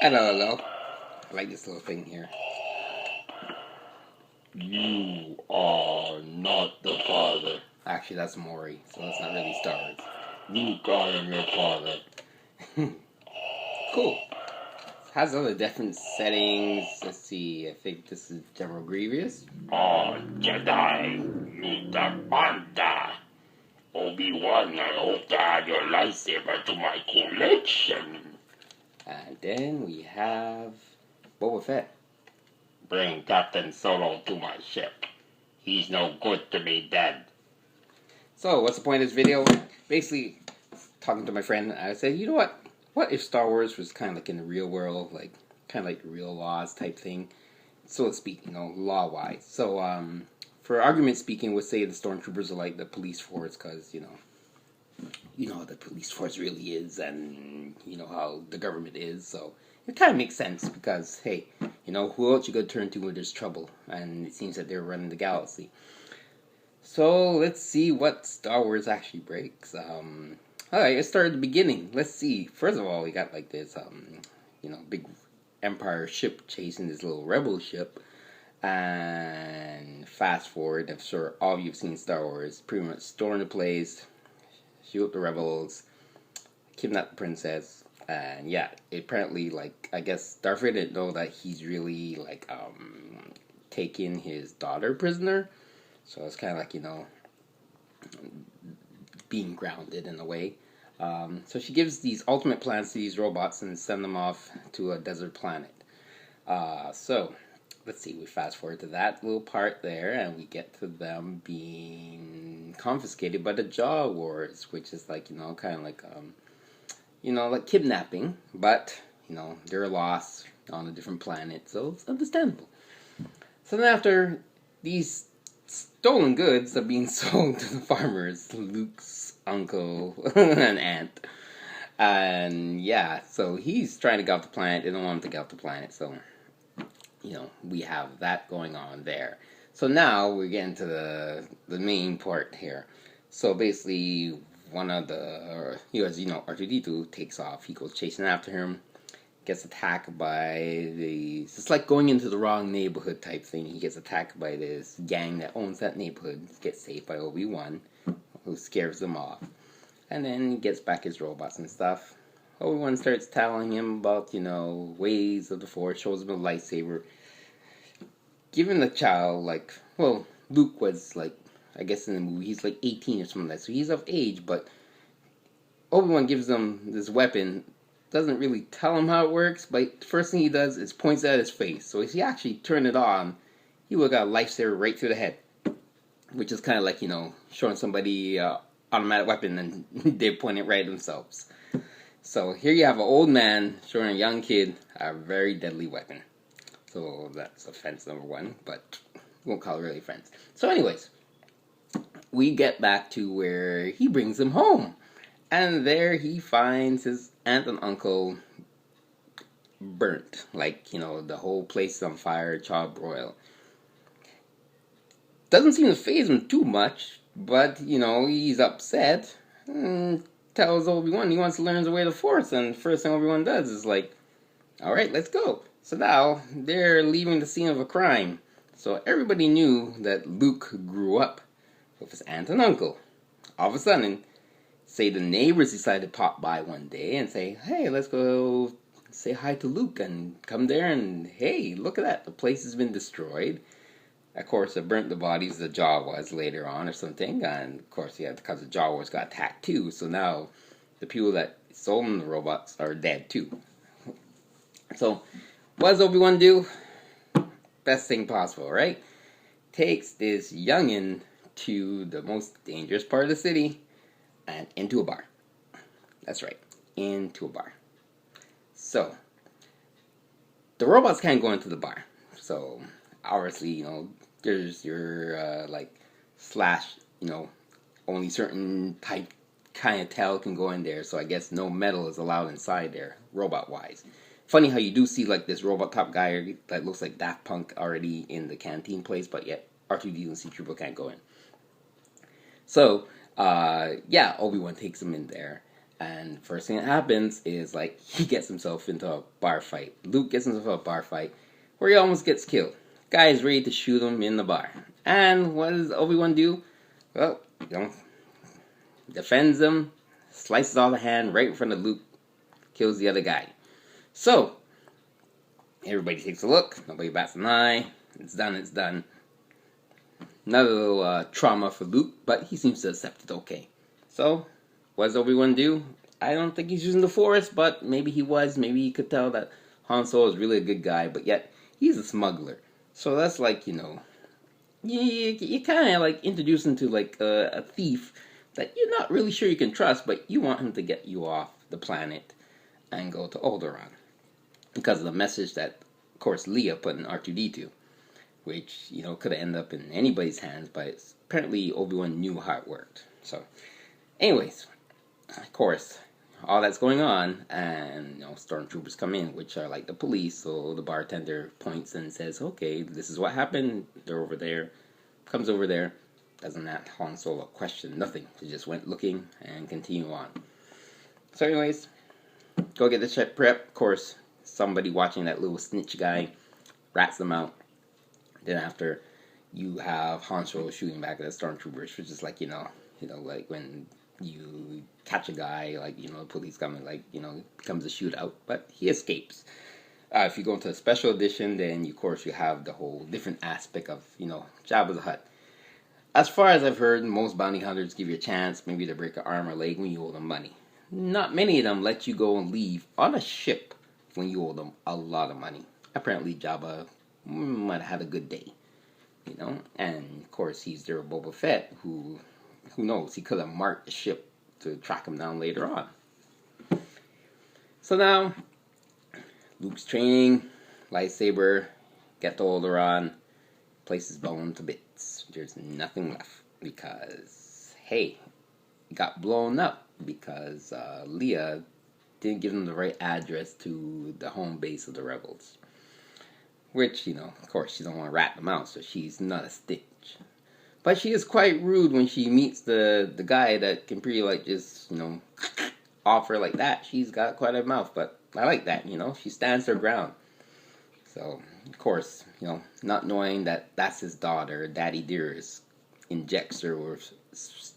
Hello. I like this little thing here. You are not the father. Actually, that's Maury, so that's not really Star Wars. Luke, I am your father. Cool. Has other different settings. Let's see. I think this is General Grievous. Oh, Jedi, you the panda. Obi-Wan, I hope to add your lightsaber to my collection. And then we have Boba Fett. Bring Captain Solo to my ship. He's no good to me dead. So, what's the point of this video? Basically, talking to my friend, I said, you know what? What if Star Wars was kind of like in the real world, kind of like real laws type thing, so to speak, law-wise. So, for argument speaking, we'll say the stormtroopers are like the police force, because, you know how the police force really is, and you know how the government is, so it kind of makes sense, because, hey, who else you could turn to when there's trouble, and it seems that they're running the galaxy. So, let's see what Star Wars actually breaks. Alright, let's start at the beginning. Let's see. First of all, we got like this, big Empire ship chasing this little rebel ship. And fast forward, I'm sure all of you have seen Star Wars. Pretty much storm the place, shoot up the rebels, kidnap the princess. And yeah, apparently, I guess Darth Vader didn't know that he's really, taking his daughter prisoner. So it's kind of like, being grounded in a way. So she gives these ultimate plans to these robots and send them off to a desert planet. So, let's see, we fast forward to that little part there, and we get to them being confiscated by the Jaw Wars, which is like, kind of like, like kidnapping, but, they're lost on a different planet, so it's understandable. So then after these stolen goods are being sold to the farmers, Luke's uncle and aunt. And yeah, so he's trying to get off the planet. They don't want him to get off the planet. So, we have that going on there. So now we're getting to the main part here. So basically, one of the, R2-D2 takes off. He goes chasing after him. Gets attacked by it's like going into the wrong neighborhood type thing. He gets attacked by this gang that owns that neighborhood. Gets saved by Obi-Wan, who scares them off. And then he gets back his robots and stuff. Obi-Wan starts telling him about, ways of the Force, shows him a lightsaber. Giving the child, Luke was, I guess in the movie, he's 18 or something like that. So he's of age, but Obi-Wan gives him this weapon. Doesn't really tell him how it works, but the first thing he does is points at his face. So if he actually turned it on, he would have got a lightsaber right through the head. Which is kind of like, showing somebody automatic weapon and they point it right at themselves. So here you have an old man showing a young kid a very deadly weapon. So that's offense number one, but we won't call it really offense. So anyways, we get back to where he brings him home. And there he finds his aunt and uncle burnt. The whole place is on fire, charbroil. Doesn't seem to faze him too much, but, he's upset. And tells Obi-Wan he wants to learn the way of the Force, and the first thing Obi-Wan does is alright, let's go. So now, they're leaving the scene of a crime. So everybody knew that Luke grew up with his aunt and uncle. All of a sudden, say the neighbors decide to pop by one day and say, hey, let's go say hi to Luke and come there and, hey, look at that. The place has been destroyed. Of course, it burnt the bodies the Jaw was later on or something. And, of course, because the Jaw Wars got attacked too. So now the people that sold them the robots are dead too. So, what does Obi-Wan do? Best thing possible, right? Takes this youngin' to the most dangerous part of the city and into a bar. That's right, into a bar. So, the robots can't go into the bar. So, obviously, there's your, slash, only certain type kind of tell can go in there. So, I guess no metal is allowed inside there, robot-wise. Funny how you do see, this robot top guy that looks like Daft Punk already in the canteen place, but yet R2-D2 and C-3PO can't go in. So, Obi-Wan takes him in there. And first thing that happens is like he gets himself into a bar fight. Luke gets himself into a bar fight where he almost gets killed. Guy is ready to shoot him in the bar. And what does Obi-Wan do? Well, defends him, slices off the hand right in front of Luke, kills the other guy. So, everybody takes a look, nobody bats an eye, it's done. Another little trauma for Luke, but he seems to accept it okay. So, what does Obi-Wan do? I don't think he's using the Force, but maybe he was. Maybe he could tell that Han Solo is really a good guy, but yet he's a smuggler. So that's like, you kind of like introduce him to like a thief that you're not really sure you can trust, but you want him to get you off the planet and go to Alderaan. Because of the message that, of course, Leia put in R2-D2, which, could have ended up in anybody's hands, but apparently Obi-Wan knew how it worked. So, anyways, of course, all that's going on, and, stormtroopers come in, which are like the police, so the bartender points and says, okay, this is what happened, they're over there, comes over there, doesn't ask Han Solo question, nothing, he just went looking and continue on. So anyways, go get the ship prep, of course, somebody watching that little snitch guy rats them out. Then after, you have Han Solo shooting back at the stormtroopers, which is like, like when you catch a guy, like, the police come and, like, it becomes a shootout, but he escapes. If you go into a special edition, then, of course, you have the whole different aspect of, Jabba the Hutt. As far as I've heard, most bounty hunters give you a chance, maybe to break an arm or leg when you owe them money. Not many of them let you go and leave on a ship when you owe them a lot of money. Apparently, Jabba might have had a good day, and, of course, he's their Boba Fett, who knows, he could have marked the ship to track him down later on. So now, Luke's training, lightsaber, get to Alderaan, place is blown to bits. There's nothing left, because, hey, it got blown up, because Leia didn't give them the right address to the home base of the rebels. Which, of course, she don't want to rat them out, so she's not a stitch. But she is quite rude when she meets the guy that can pretty like just, offer like that. She's got quite a mouth, but I like that, she stands her ground. So, of course, not knowing that that's his daughter, Daddy Dearest injects her with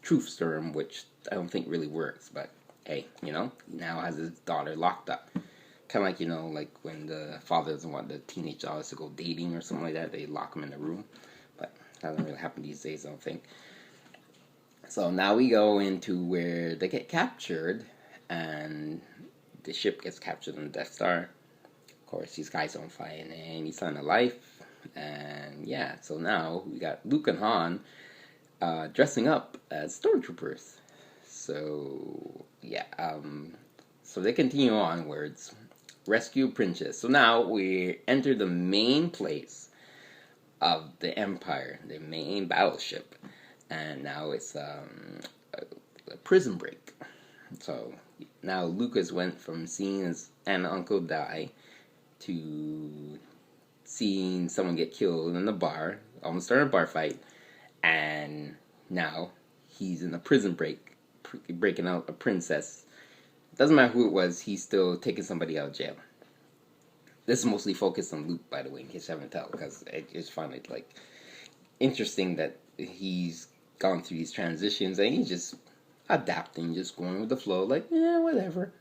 truth serum, which I don't think really works, but hey, he now has his daughter locked up. Kind of like, like when the father doesn't want the teenage daughters to go dating or something like that, they lock them in the room. But that doesn't really happen these days, I don't think. So now we go into where they get captured, and the ship gets captured on the Death Star. Of course, these guys don't fight any sign of life. And yeah, so now we got Luke and Han dressing up as stormtroopers. So yeah, so they continue onwards. Rescue Princess. So now we enter the main place of the Empire, the main battleship, and now it's a prison break. So now Lucas went from seeing his aunt and uncle die to seeing someone get killed in the bar, almost started a bar fight, and now he's in a prison break, breaking out a princess. Doesn't matter who it was, he's still taking somebody out of jail. This is mostly focused on Luke, by the way, in case you haven't told, because I just find it, like, interesting that he's gone through these transitions, and he's just adapting, just going with the flow, like, yeah, whatever.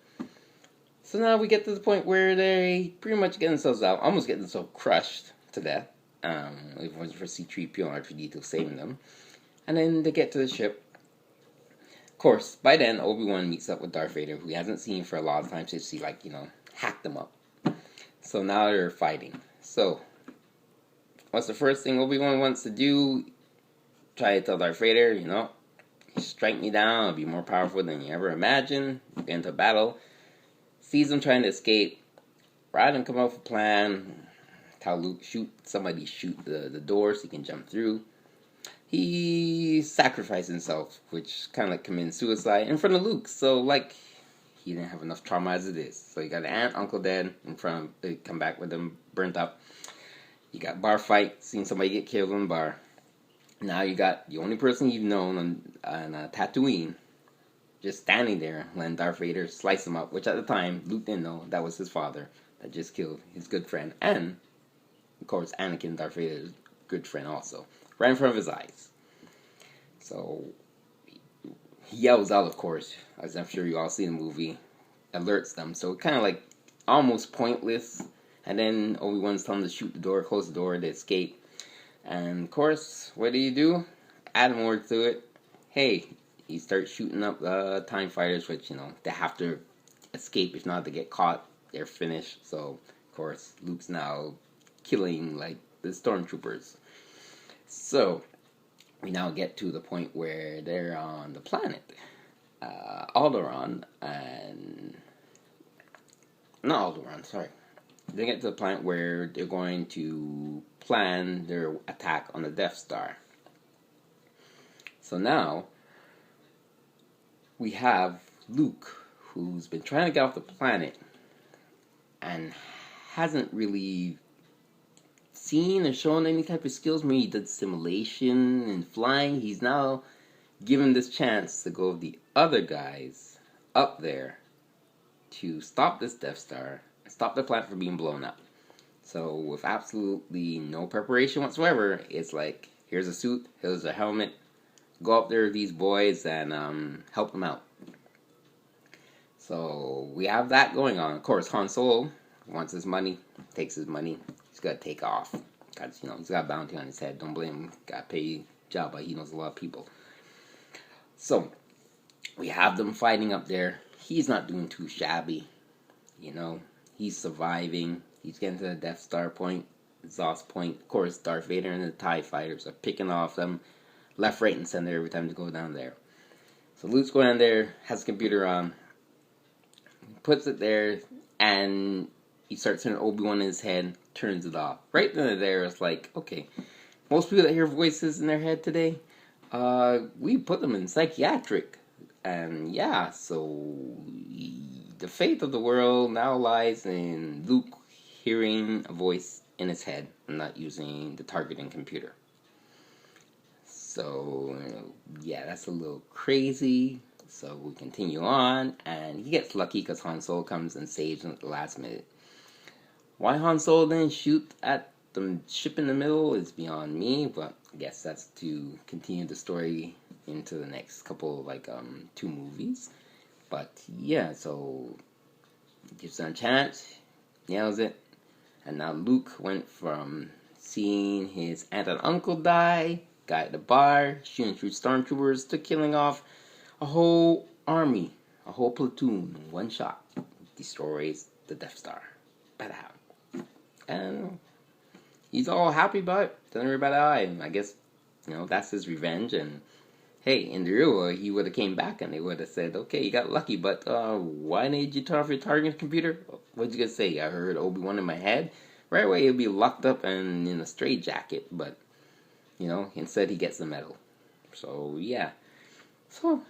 So now we get to the point where they pretty much get themselves out, almost get themselves crushed to death. It wasn't for C-3PO and R2-D2 saving them. And then they get to the ship. Of course, by then, Obi-Wan meets up with Darth Vader, who he hasn't seen for a lot of times since he, like, hacked them up. So now they're fighting. So, what's the first thing Obi-Wan wants to do? Try to tell Darth Vader, strike me down, I'll be more powerful than you ever imagined. Get into battle. Sees him trying to escape. Rather than come up with a plan, tell Luke, shoot the door so he can jump through. He sacrificed himself, which kind of like commits suicide in front of Luke. So, like, he didn't have enough trauma as it is. So, you got an aunt, uncle dead in front of, they come back with them burnt up. You got bar fight, seeing somebody get killed in the bar. Now you got the only person you've known on Tatooine just standing there, letting Darth Vader slice him up. Which at the time, Luke didn't know that was his father that just killed his good friend, and of course, Anakin, Darth Vader's good friend, also right in front of his eyes. So he yells out, of course, as I'm sure you all see in the movie, alerts them. So kind of like almost pointless. And then Obi-Wan's telling them to shoot the door, close the door, to escape. And of course, what do? Add more to it. Hey, he starts shooting up TIE fighters, which, they have to escape. If not, they get caught. They're finished. So, of course, Luke's now killing, like, the stormtroopers. So, we now get to the point where they're on the planet. Alderaan and... Not Alderaan, sorry. They get to the planet where they're going to plan their attack on the Death Star. So now, we have Luke, who's been trying to get off the planet and hasn't really seen or shown any type of skills. Maybe he did simulation and flying. He's now given this chance to go with the other guys up there to stop this Death Star, stop the planet from being blown up. So with absolutely no preparation whatsoever, it's like, here's a suit, here's a helmet, go up there with these boys and help them out. So we have that going on. Of course, Han Solo wants his money, takes his money, he's got to take off. Because, he's got a bounty on his head, don't blame him, got to pay Jabba, he knows a lot of people. So, we have them fighting up there. He's not doing too shabby, he's surviving. He's getting to the Death Star point, exhaust point. Of course, Darth Vader and the TIE fighters are picking off them left, right, and center every time they go down there. So Luke's going down there, has the computer on, puts it there, and he starts turning Obi-Wan in his head, turns it off. Right then and there, it's like, okay, most people that hear voices in their head today, we put them in psychiatric. And yeah, so the fate of the world now lies in Luke hearing a voice in his head and not using the targeting computer. So, yeah, that's a little crazy. So we continue on, and he gets lucky because Han Solo comes and saves him at the last minute. Why Han Solo didn't shoot at the ship in the middle is beyond me, but I guess that's to continue the story into the next couple, 2 movies. But yeah, so gives him a chance, nails it, and now Luke went from seeing his aunt and uncle die, guy at the bar, shooting through stormtroopers, to killing off a whole army, a whole platoon in one shot. Destroys the Death Star. Bada. And he's all happy about it. Doesn't worry about it. I guess, that's his revenge. And hey, in the real world, he would have came back and they would have said, okay, you got lucky, but why didn't you turn off your targeting computer? What'd you guys say? I heard Obi-Wan in my head. Right away, he'll be locked up and in a straitjacket. But, instead he gets the medal. So, yeah. So,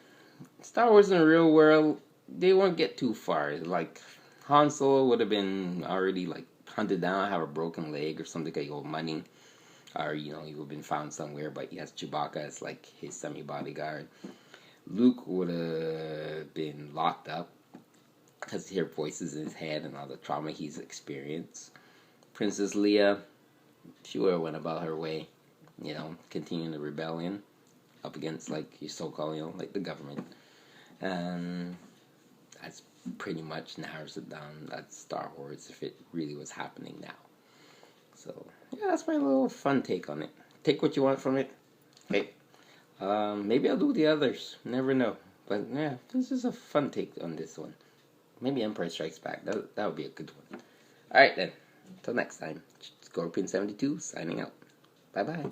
Star Wars in the real world, they won't get too far. Like, Han Solo would have been already, hunted down, have a broken leg or something, like old money. Or, he would have been found somewhere, but he has Chewbacca as, his semi-bodyguard. Luke would have been locked up because he heard voices in his head and all the trauma he's experienced. Princess Leia, she would have went about her way, continuing the rebellion up against, your so-called, the government. And that's pretty much narrows it down. That's Star Wars if it really was happening now. So, yeah, that's my little fun take on it. Take what you want from it. Okay. Maybe I'll do the others. Never know. But, yeah, this is a fun take on this one. Maybe Empire Strikes Back. That would be a good one. Alright, then. Until next time. Scorpion72 signing out. Bye-bye.